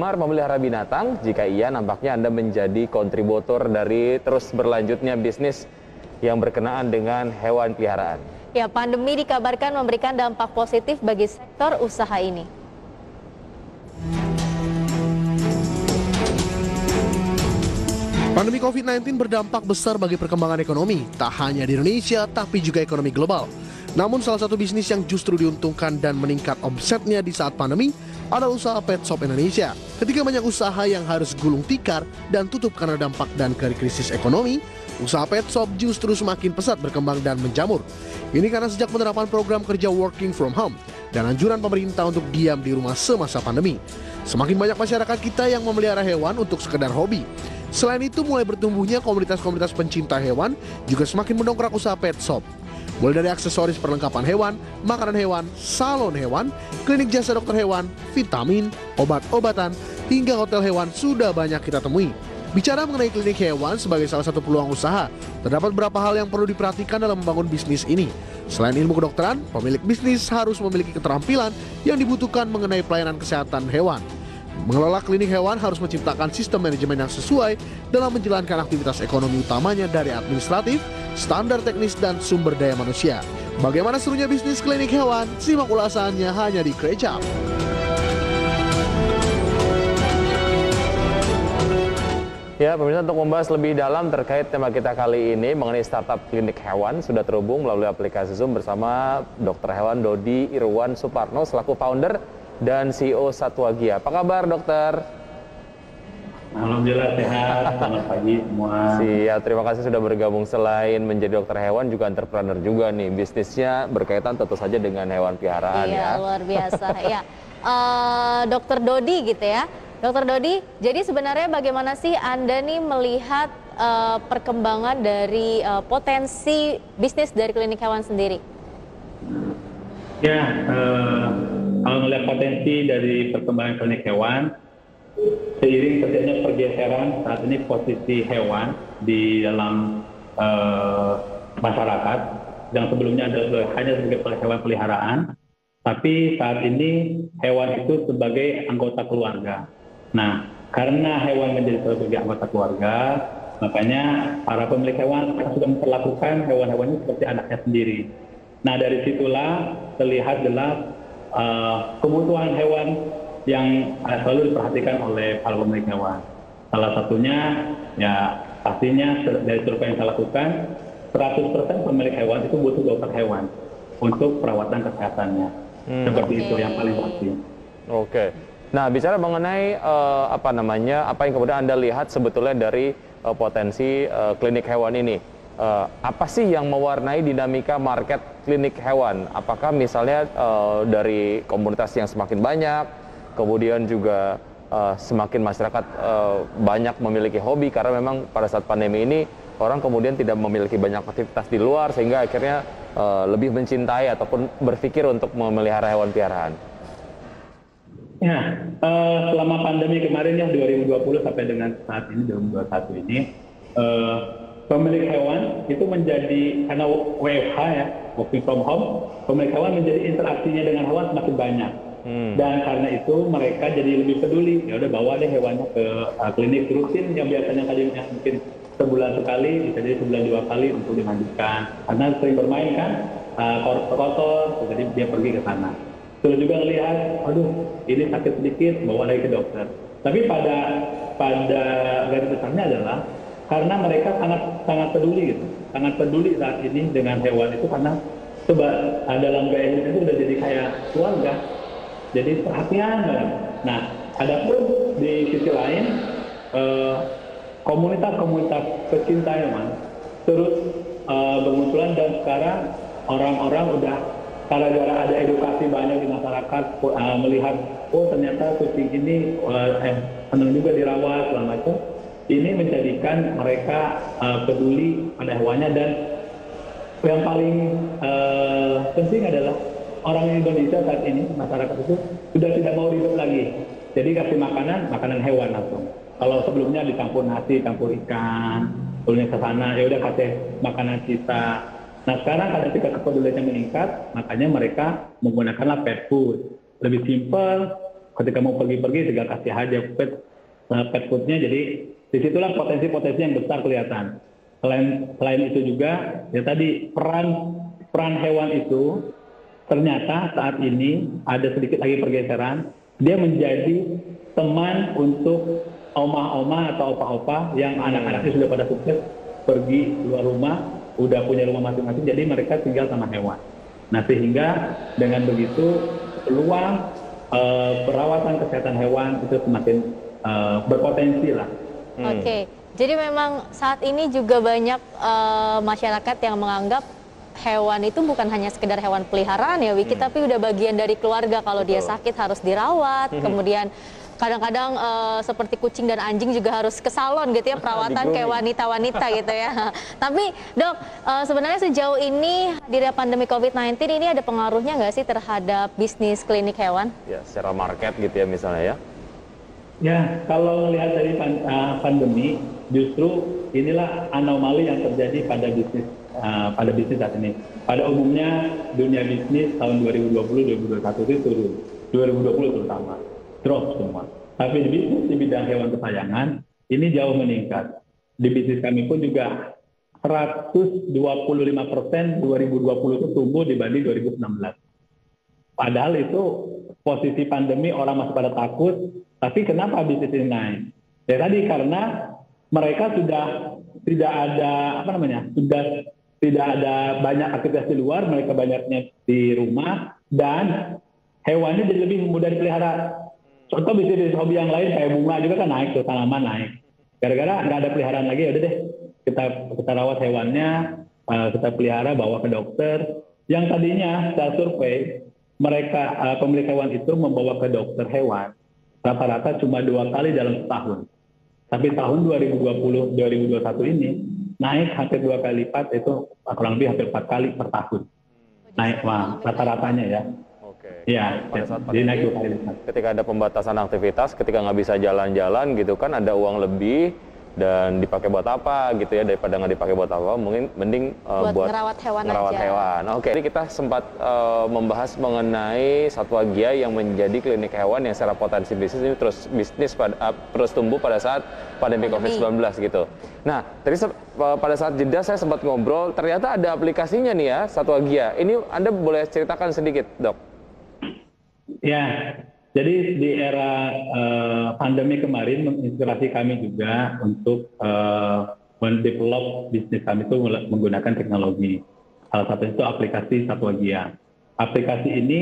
Gemar memelihara binatang, jika iya nampaknya Anda menjadi kontributor dari terus berlanjutnya bisnis yang berkenaan dengan hewan peliharaan. Ya, pandemi dikabarkan memberikan dampak positif bagi sektor usaha ini. Pandemi COVID-19 berdampak besar bagi perkembangan ekonomi, tak hanya di Indonesia, tapi juga ekonomi global. Namun salah satu bisnis yang justru diuntungkan dan meningkat omsetnya di saat pandemi adalah usaha pet shop Indonesia. Ketika banyak usaha yang harus gulung tikar dan tutup karena dampak dan krisis ekonomi, usaha pet shop justru semakin pesat berkembang dan menjamur. Ini karena sejak penerapan program kerja working from home dan anjuran pemerintah untuk diam di rumah semasa pandemi, semakin banyak masyarakat kita yang memelihara hewan untuk sekedar hobi. Selain itu, mulai bertumbuhnya komunitas-komunitas pencinta hewan juga semakin mendongkrak usaha pet shop. Mulai dari aksesoris perlengkapan hewan, makanan hewan, salon hewan, klinik jasa dokter hewan, vitamin, obat-obatan, hingga hotel hewan sudah banyak kita temui. Bicara mengenai klinik hewan sebagai salah satu peluang usaha, terdapat beberapa hal yang perlu diperhatikan dalam membangun bisnis ini. Selain ilmu kedokteran, pemilik bisnis harus memiliki keterampilan yang dibutuhkan mengenai pelayanan kesehatan hewan. Mengelola klinik hewan harus menciptakan sistem manajemen yang sesuai dalam menjalankan aktivitas ekonomi utamanya dari administratif, standar teknis, dan sumber daya manusia. Bagaimana serunya bisnis klinik hewan? Simak ulasannya hanya di Krecap. Ya, pemirsa, untuk membahas lebih dalam terkait tema kita kali ini mengenai startup klinik hewan, sudah terhubung melalui aplikasi Zoom bersama Dr. Hewan Dodi Irwan Suparno selaku founder dan CEO Satwagia. Apa kabar, dokter? Alhamdulillah sehat, selamat pagi semua. Siap, terima kasih sudah bergabung. Selain menjadi dokter hewan, juga entrepreneur juga nih. Bisnisnya berkaitan tentu saja dengan hewan peliharaan. Iya, luar biasa. Ya, Dokter Dodi gitu ya. Dokter Dodi, jadi sebenarnya bagaimana sih Anda nih melihat perkembangan dari potensi bisnis dari klinik hewan sendiri? Ya, kalau melihat potensi dari perkembangan klinik hewan, seiring terjadinya pergeseran saat ini posisi hewan di dalam masyarakat, yang sebelumnya hanya sebagai hewan peliharaan, tapi saat ini hewan itu sebagai anggota keluarga. Nah, karena hewan menjadi sebagai anggota keluarga, makanya para pemilik hewan sudah memperlakukan hewan-hewan ini seperti anaknya sendiri. Nah, dari situlah terlihat jelas kebutuhan hewan yang selalu diperhatikan oleh para pemilik hewan. Salah satunya, ya pastinya dari survei yang saya lakukan, 100% pemilik hewan itu butuh dokter hewan untuk perawatan kesehatannya. Seperti itu yang paling pasti. Oke. Nah, bicara mengenai apa yang kemudian Anda lihat sebetulnya dari potensi klinik hewan ini. Apa sih yang mewarnai dinamika market klinik hewan? Apakah misalnya dari komunitas yang semakin banyak, kemudian juga semakin masyarakat banyak memiliki hobi, karena memang pada saat pandemi ini orang kemudian tidak memiliki banyak aktivitas di luar sehingga akhirnya lebih mencintai ataupun berpikir untuk memelihara hewan peliharaan. Ya, selama pandemi kemarin ya 2020 sampai dengan saat ini 2021 ini, pemilik hewan itu menjadi, karena WFH ya, working from home, pemilik hewan menjadi interaksinya dengan hewan semakin banyak. Dan karena itu mereka jadi lebih peduli. Ya udah, bawa deh hewannya ke klinik rutin yang biasanya tadinya mungkin sebulan sekali, bisa jadi sebulan 2 kali untuk dimandikan. Karena sering bermain kan, kotor, jadi dia pergi ke sana. Terus juga melihat, aduh ini sakit sedikit, bawa lagi ke dokter. Tapi pada garis besarnya adalah karena mereka sangat peduli gitu, sangat peduli saat ini dengan hewan itu, karena coba dalam gaya hidup itu udah jadi kayak keluarga, jadi perhatian banget. Nah, adapun di sisi lain komunitas-komunitas pecinta hewan terus bermunculan, dan sekarang orang-orang udah gara-gara ada edukasi banyak di masyarakat melihat, oh ternyata kucing ini senang juga dirawat segala macam. Ini menjadikan mereka peduli pada hewannya, dan yang paling penting adalah orang Indonesia saat ini, masyarakat itu sudah tidak mau ribet lagi. Jadi kasih makanan hewan langsung. Kalau sebelumnya dicampur nasi, campur ikan, sebelumnya ke sana, ya udah kasih makanan kita. Nah, sekarang karena tingkat kepeduliannya meningkat, makanya mereka menggunakanlah pet food. Lebih simpel, ketika mau pergi-pergi tinggal kasih aja pet foodnya. Jadi disitulah potensi-potensi yang besar kelihatan. Selain itu juga ya tadi peran hewan itu ternyata saat ini ada sedikit lagi pergeseran. Dia menjadi teman untuk oma-oma atau opa-opa yang anak-anaknya sudah pada sukses pergi keluar rumah, udah punya rumah masing-masing, jadi mereka tinggal sama hewan. Nah sehingga dengan begitu peluang perawatan kesehatan hewan itu semakin berpotensi lah. Oke, jadi memang saat ini juga banyak masyarakat yang menganggap hewan itu bukan hanya sekedar hewan peliharaan ya Wiki, tapi udah bagian dari keluarga. Kalau dia sakit harus dirawat, kemudian kadang-kadang seperti kucing dan anjing juga harus ke salon gitu ya, perawatan kayak wanita-wanita gitu ya. Tapi dok, sebenarnya sejauh ini di pandemi COVID-19 ini ada pengaruhnya nggak sih terhadap bisnis klinik hewan? Ya, secara market gitu ya misalnya ya. Ya, kalau melihat dari pandemi, justru inilah anomali yang terjadi pada bisnis saat ini. Pada umumnya dunia bisnis tahun 2020-2021 itu turun, 2020 terutama. Drop semua. Tapi di bisnis di bidang hewan kesayangan ini jauh meningkat. Di bisnis kami pun juga 125% 2020 itu tumbuh dibanding 2019. Padahal itu posisi pandemi orang masih pada takut, tapi kenapa bisnis ini naik? Ya tadi karena mereka sudah tidak ada sudah tidak ada banyak aktivitas di luar, mereka banyaknya di rumah dan hewannya jadi lebih mudah dipelihara. Contoh bisnis hobi yang lain kayak bunga juga kan naik tuh, tanaman naik. Gara-gara nggak ada peliharaan lagi, ya udah deh kita rawat hewannya, kita pelihara, bawa ke dokter. Yang tadinya saya survei mereka pemilik hewan itu membawa ke dokter hewan rata-rata cuma 2 kali dalam setahun. Tapi tahun 2020-2021 ini naik hampir 2 kali lipat, itu kurang lebih hampir 4 kali per tahun. Naik rata-ratanya ya. Iya, jadi naik 2 kali lipat. Ketika ada pembatasan aktivitas, ketika nggak bisa jalan-jalan gitu kan, ada uang lebih dan dipakai buat apa gitu ya, daripada nggak dipakai buat apa, mungkin mending buat ngerawat hewan ngerawat aja. hewan. Oke, jadi kita sempat membahas mengenai Satwa Gia yang menjadi klinik hewan yang secara potensi bisnis ini terus tumbuh pada saat pandemi COVID-19 gitu. Nah, tadi pada saat jeda saya sempat ngobrol, ternyata ada aplikasinya nih ya, Satwa Gia. Ini Anda boleh ceritakan sedikit, Dok? Ya, jadi di era pandemi kemarin menginspirasi kami juga untuk mendevelop bisnis kami itu menggunakan teknologi. Salah satunya itu aplikasi Satwa Gia. Aplikasi ini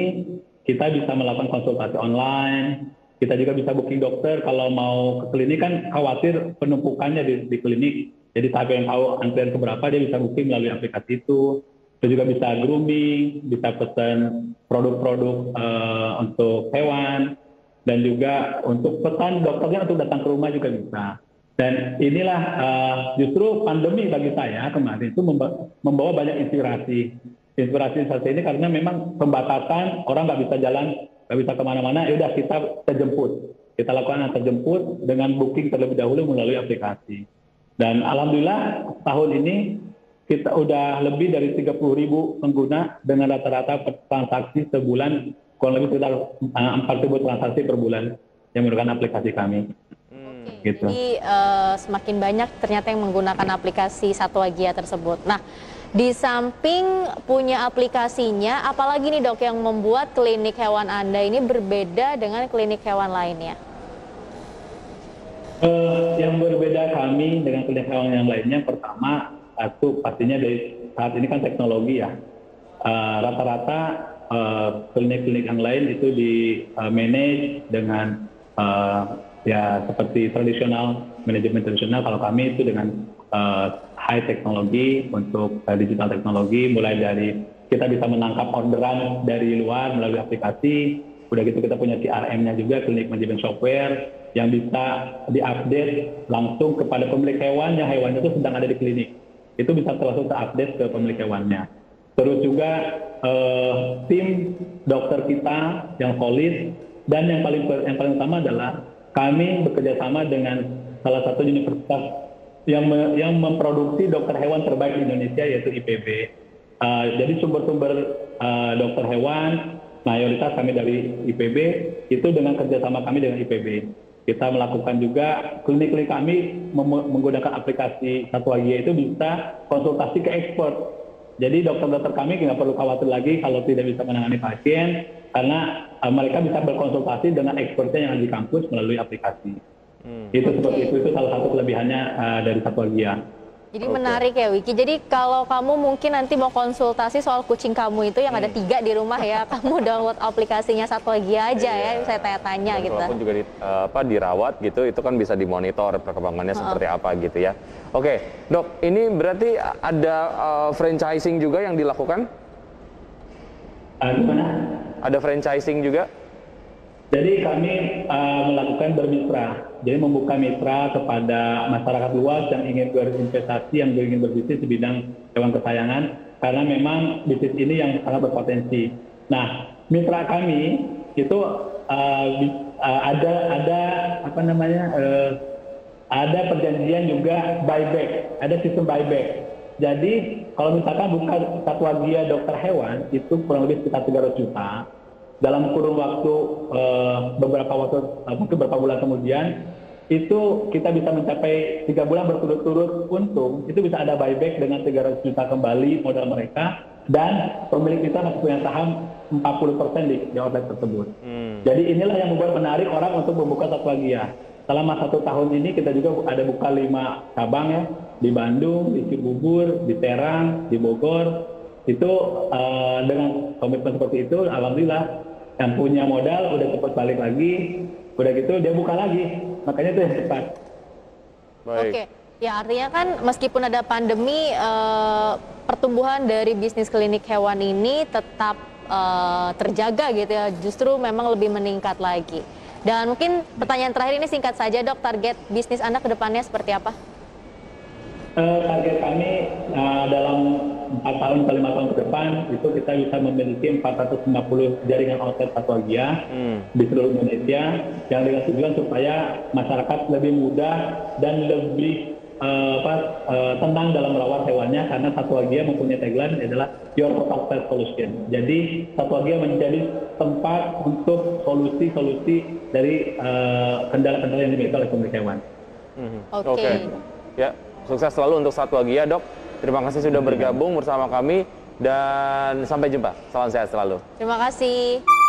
kita bisa melakukan konsultasi online, kita juga bisa booking dokter. Kalau mau ke klinik kan khawatir penumpukannya di klinik. Jadi siapa yang tahu antrian keberapa dia bisa booking melalui aplikasi itu. Kita juga bisa grooming, bisa pesan produk-produk untuk hewan, dan juga untuk pesan dokternya untuk datang ke rumah juga bisa. Dan inilah justru pandemi bagi saya kemarin itu membawa banyak inspirasi. Inspirasi seperti ini karena memang pembatasan, orang nggak bisa jalan, nggak bisa kemana-mana, ya udah kita terjemput. Kita lakukan antar jemput dengan booking terlebih dahulu melalui aplikasi. Dan alhamdulillah tahun ini kita udah lebih dari 30.000 pengguna dengan rata-rata transaksi sebulan kurang lebih sekitar 4.000 transaksi per bulan yang menggunakan aplikasi kami. Gitu. Jadi semakin banyak ternyata yang menggunakan aplikasi Satwa Gia tersebut. Nah, di samping punya aplikasinya, apalagi nih dok yang membuat klinik hewan Anda ini berbeda dengan klinik hewan lainnya? Yang berbeda kami dengan klinik hewan yang lainnya, pertama, satu pastinya dari saat ini kan teknologi ya. Rata-rata klinik-klinik yang lain itu di manage dengan ya seperti manajemen tradisional. Kalau kami itu dengan high teknologi untuk digital teknologi, mulai dari kita bisa menangkap orderan dari luar melalui aplikasi. Udah gitu kita punya CRM-nya juga, klinik manajemen software, yang bisa diupdate langsung kepada pemilik hewan yang hewannya itu sedang ada di klinik. Itu bisa langsung terupdate ke pemilik hewannya. Terus juga tim dokter kita yang solid, dan yang paling utama adalah kami bekerja sama dengan salah satu universitas yang memproduksi dokter hewan terbaik di Indonesia, yaitu IPB. Jadi sumber-sumber dokter hewan mayoritas kami dari IPB, itu dengan kerjasama kami dengan IPB. Kita melakukan juga klinik-klinik kami menggunakan aplikasi Satwa Gia itu bisa konsultasi ke ekspor. Jadi dokter-dokter kami nggak perlu khawatir lagi kalau tidak bisa menangani pasien, karena mereka bisa berkonsultasi dengan expertnya yang ada di kampus melalui aplikasi. Itu seperti itu salah satu kelebihannya dari Satwa Gia. Jadi menarik ya Wiki. Jadi kalau kamu mungkin nanti mau konsultasi soal kucing kamu itu yang ada 3 di rumah ya, kamu download aplikasinya Satwa Gia aja ya, saya tanya-tanya gitu. Walaupun juga dirawat gitu, itu kan bisa dimonitor perkembangannya seperti apa gitu ya. Oke, Dok, ini berarti ada franchising juga yang dilakukan? Gimana? Ada franchising juga? Jadi kami melakukan bermitra, jadi membuka mitra kepada masyarakat luas yang ingin berinvestasi, yang ingin berbisnis di bidang hewan kesayangan, karena memang bisnis ini yang sangat berpotensi. Nah, mitra kami itu ada perjanjian juga buyback, ada sistem buyback. Jadi kalau misalkan buka Satwa Gia dokter hewan itu kurang lebih sekitar 300 juta. Dalam kurun waktu beberapa bulan kemudian itu kita bisa mencapai 3 bulan berturut-turut untung, itu bisa ada buyback dengan 300 juta kembali modal mereka, dan pemilik kita masih punya saham 40% di outlet tersebut. Jadi inilah yang membuat menarik orang untuk membuka Satwa Gia. Selama 1 tahun ini kita juga ada buka 5 cabang ya, di Bandung, di Cibubur, di Serang, di Bogor. Itu dengan komitmen seperti itu, alhamdulillah yang punya modal udah cepat balik lagi, udah gitu dia buka lagi, makanya itu yang cepat. Baik. Oke, ya artinya kan meskipun ada pandemi, pertumbuhan dari bisnis klinik hewan ini tetap terjaga gitu ya, justru memang lebih meningkat lagi. Dan mungkin pertanyaan terakhir ini singkat saja Dok, target bisnis Anda ke depannya seperti apa? Target kami dalam 4 tahun ke 5 tahun ke depan itu kita bisa memiliki 450 jaringan outlet Satwa Gia di seluruh Indonesia, yang dengan tujuan supaya masyarakat lebih mudah dan lebih tenang dalam merawat hewannya, karena Satwa Gia mempunyai tagline adalah Your Total Pet Solution. Jadi Satwa Gia menjadi tempat untuk solusi-solusi dari kendala-kendala yang dimiliki oleh pemilik hewan. Oke. Ya. Sukses selalu untuk Satwa Gia, Dok. Terima kasih sudah bergabung bersama kami dan sampai jumpa. Salam sehat selalu. Terima kasih.